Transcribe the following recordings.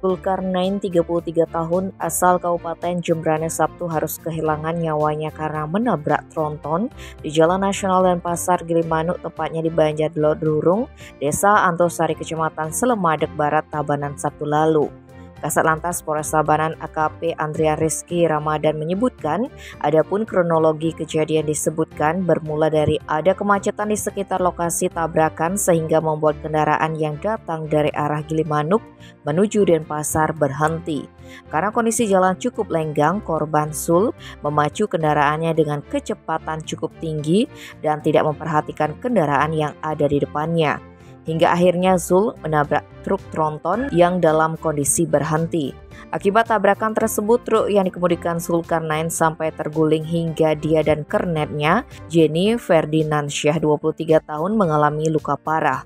Zulkarnain, 33 tahun, asal Kabupaten Jembrane, Sabtu harus kehilangan nyawanya karena menabrak tronton di Jalan Nasional Denpasar, Gilimanuk, tepatnya di Banjardurung, Desa Antosari, Kecamatan Selemadeg Barat, Tabanan, Sabtu lalu. Kasat Lantas Polres Tabanan AKP Andrea Rizky Ramadan menyebutkan, adapun kronologi kejadian disebutkan bermula dari ada kemacetan di sekitar lokasi tabrakan sehingga membuat kendaraan yang datang dari arah Gilimanuk menuju Denpasar berhenti. Karena kondisi jalan cukup lenggang, korban Zul memacu kendaraannya dengan kecepatan cukup tinggi dan tidak memperhatikan kendaraan yang ada di depannya. Hingga akhirnya Zul menabrak truk tronton yang dalam kondisi berhenti. Akibat tabrakan tersebut, truk yang dikemudikan Zulkarnain sampai terguling hingga dia dan kernetnya, Jenny Ferdinandsyah, 23 tahun, mengalami luka parah.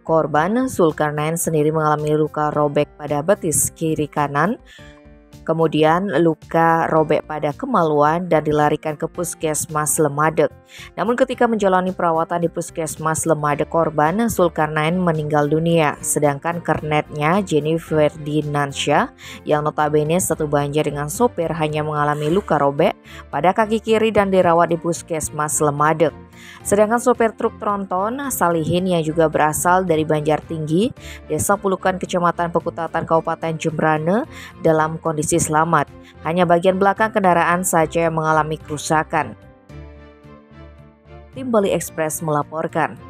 Korban Zulkarnain sendiri mengalami luka robek pada betis kiri kanan, kemudian luka robek pada kemaluan dan dilarikan ke Puskesmas Selemadeg. Namun ketika menjalani perawatan di Puskesmas Selemadeg, korban Zulkarnain meninggal dunia. Sedangkan kernetnya Jenny Ferdinandsyah yang notabene satu banjar dengan sopir hanya mengalami luka robek pada kaki kiri dan dirawat di Puskesmas Selemadeg. Sedangkan sopir truk tronton Salihin yang juga berasal dari Banjartinggi, Desa Pulukan, Kecamatan Pekutatan, Kabupaten Jembrane, dalam kondisi selamat. Hanya bagian belakang kendaraan saja yang mengalami kerusakan. Tim Bali Express melaporkan.